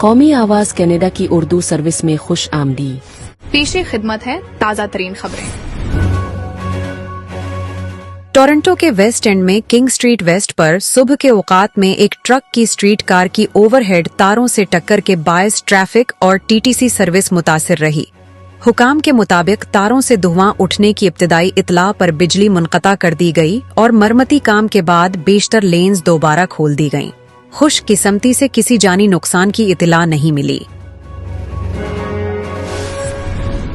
कौमी आवाज कनाडा की उर्दू सर्विस में खुश आमदी। पेशे खिदमत है ताज़ा तरीन खबरें। टोरंटो के वेस्ट एंड में किंग स्ट्रीट वेस्ट पर सुबह के औकात में एक ट्रक की स्ट्रीट कार की ओवरहेड तारों से टक्कर के बायस ट्रैफिक और टीटीसी सर्विस मुतासिर रही। हुकाम के मुताबिक तारों से धुआं उठने की इब्तिदाई इतला पर बिजली मुनक़ता कर दी गई और मरम्मती काम के बाद बेशतर लेन्स दोबारा खोल दी गईं। खुशकिस्मती से किसी जानी नुकसान की इतला नहीं मिली।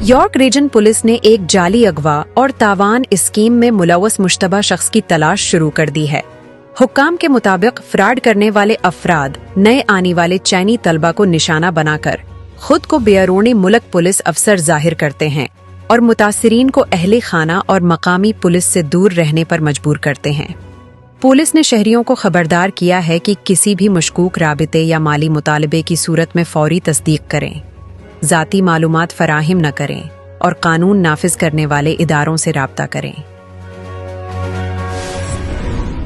यॉर्क रीजन पुलिस ने एक जाली अगवा और तावान स्कीम में मुलव्वस मुश्तबा शख्स की तलाश शुरू कर दी है। हुक्काम के मुताबिक फ्रॉड करने वाले अफराद नए आने वाले चैनी तलबा को निशाना बनाकर खुद को बेरूनी मुल्क पुलिस अफसर जाहिर करते हैं और मुतासिरीन को अहले खाना और मकामी पुलिस से दूर रहने पर मजबूर करते हैं। पुलिस ने शहरियों को खबरदार किया है कि किसी भी मशकूक राबिते या माली मुतालबे की सूरत में फौरी तस्दीक करें, जाती मालूमात फराहिम न करें और कानून नाफिज करने वाले इदारों से राब्ता करें।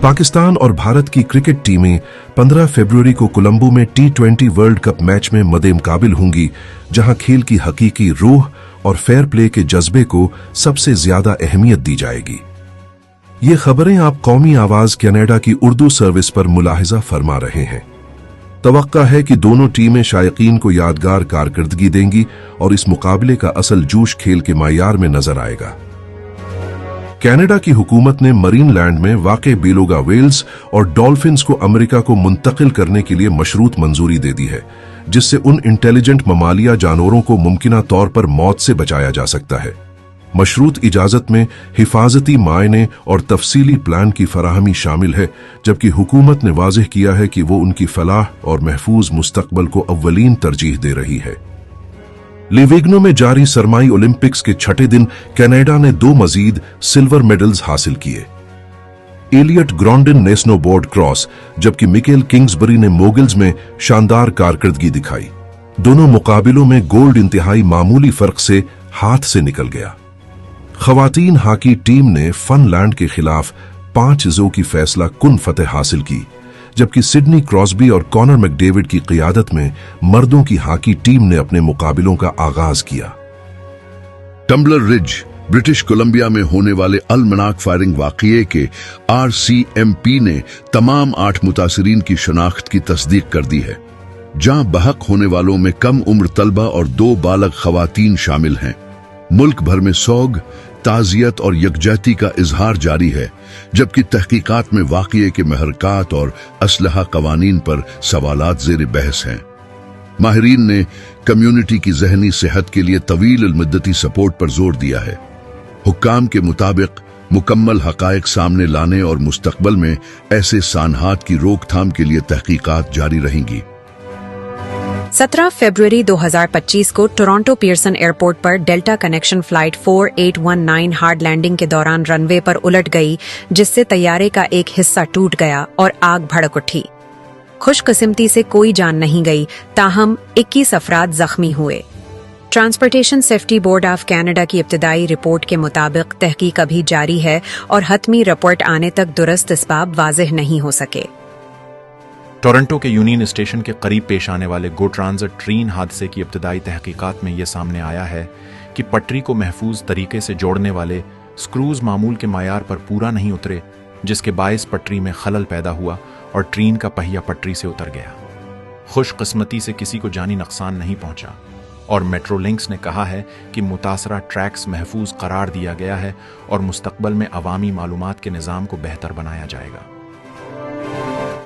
पाकिस्तान और भारत की क्रिकेट टीमें 15 फरवरी को कोलंबो में T20 वर्ल्ड कप मैच में मद्देमुकाबिल होंगी, जहां खेल की हकीकी रूह और फेयर प्ले के जज्बे को सबसे ज्यादा अहमियत दी जाएगी। ये खबरें आप कौमी आवाज कनाडा की उर्दू सर्विस पर मुलाहिजा फरमा रहे हैं। तवक्का है कि दोनों टीमें शायकीन को यादगार कारकर्दगी देंगी और इस मुकाबले का असल जोश खेल के मायार में नजर आएगा। कनाडा की हुकूमत ने मरीन लैंड में वाक़े बेलोगा वेल्स और डॉल्फिन्स को अमेरिका को मुंतकिल करने के लिए मशरूत मंजूरी दे दी है, जिससे उन इंटेलिजेंट ममालिया जानवरों को मुमकिना तौर पर मौत से बचाया जा सकता है। मशरूत इजाजत में हिफाजती मायने और तफसीली प्लान की फराहमी शामिल है, जबकि हुकूमत ने वाज़ेह किया है कि वो उनकी फलाह और महफूज मुस्तकबल को अव्वलीन तरजीह दे रही है। लिवेग्नो में जारी सरमाई ओलंपिक्स के छठे दिन कनाडा ने 2 मजीद सिल्वर मेडल्स हासिल किए। एलियट ग्रॉन्डन ने स्नोबोर्ड क्रॉस, जबकि मिकेल किंग्सबरी ने मोगल्स में शानदार कारकर्दगी दिखाई। दोनों मुकाबलों में गोल्ड इंतहाई मामूली फर्क से हाथ से निकल गया। खवातीन हॉकी टीम ने फिनलैंड के खिलाफ 5-0 की फैसला कुन फतेह हासिल की, जबकि सिडनी क्रॉस्बी और कॉनर मैकडेविड की क़ियादत में मर्दों की हॉकी टीम ने अपने मुकाबलों का आगाज किया। टम्बलर रिज ब्रिटिश कोलंबिया में होने वाले अलमनाक फायरिंग वाक़ये के RCMP ने तमाम 8 मुतासिरीन की शनाख्त की तस्दीक कर दी है, जहां बहक होने वालों में कम उम्र तलबा और 2 बालग खवातीन शामिल हैं। मुल्क भर में सोग, ताज़ियत और यकजहती का इजहार जारी है, जबकि तहकीकात में वाक़ये के महरकात और असलहा कवानीन पर सवालात ज़ेर बहस हैं। माहिरीन ने कम्युनिटी की जहनी सेहत के लिए तवील मुद्दती सपोर्ट पर जोर दिया है। हुक्काम के मुताबिक मुकम्मल हक़ाइक़ सामने लाने और मुस्तकबल में ऐसे सानहात की रोकथाम के लिए तहकीकात जारी रहेंगी। 17 फरवरी 2025 को टोरंटो पियर्सन एयरपोर्ट पर Delta Connection flight 4819 hard landing के दौरान रनवे पर उलट गई, जिससे तैयारे का एक हिस्सा टूट गया और आग भड़क उठी। खुशकिस्मती से कोई जान नहीं गई, ताहम 21 अफराद जख्मी हुए। Transportation safety board of Canada की इब्तिदाई रिपोर्ट के मुताबिक तहकीक अभी जारी है और हतमी रिपोर्ट आने तक दुरुस्त इसबाब वाज़ेह नहीं हो सके। टोरंटो के यूनियन स्टेशन के करीब पेश आने वाले गो ट्रांजिट ट्रेन हादसे की इब्तिदाई तहकीकात में यह सामने आया है कि पटरी को महफूज तरीके से जोड़ने वाले स्क्रूज मामूल के मायार पर पूरा नहीं उतरे, जिसके बायस पटरी में खलल पैदा हुआ और ट्रेन का पहिया पटरी से उतर गया। खुशकिस्मती से किसी को जानी नुकसान नहीं पहुंचा और मेट्रोलिंक्स ने कहा है कि मुतासरा ट्रैक्स महफूज करार दिया गया है और मुस्तकबल में अवामी मालूमात के निज़ाम को बेहतर बनाया जाएगा।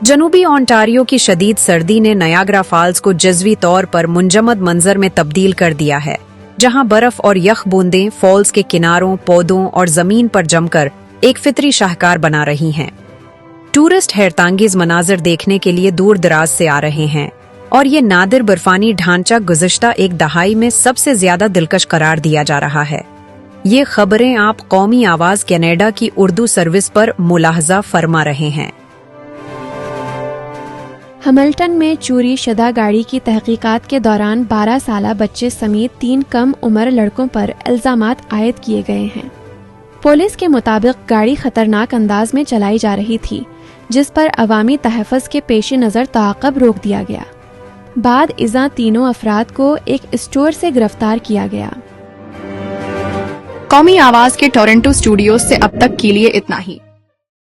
जनूबी ओंटारियो की शदीद सर्दी ने नयाग्रा फॉल्स को जज़वी तौर पर मुंजमद मंजर में तब्दील कर दिया है, जहां बर्फ और यख बूंदें फॉल्स के किनारों, पौधों और जमीन पर जमकर एक फितरी शाहकार बना रही हैं। टूरिस्ट हैरतांगेज मनाजिर देखने के लिए दूर दराज से आ रहे हैं और ये नादिर बर्फानी ढांचा गुज़िश्ता एक दहाई में सबसे ज्यादा दिलकश करार दिया जा रहा है। ये खबरें आप कौमी आवाज कनाडा की उर्दू सर्विस पर मुलाहजा फरमा रहे हैं। हैमिल्टन में चोरी शुदा गाड़ी की तहकीकात के दौरान 12 साला बच्चे समेत 3 कम उम्र लड़कों पर इल्जामात आयद किए गए हैं। पुलिस के मुताबिक गाड़ी खतरनाक अंदाज में चलाई जा रही थी, जिस पर अवामी तहफ़्फ़ुज़ के पेश नज़र ताक़ब रोक दिया गया। बाद इज़ा तीनों अफराद को एक स्टोर से गिरफ्तार किया गया। कौमी आवाज के टोरंटो स्टूडियो से अब तक के लिए इतना ही।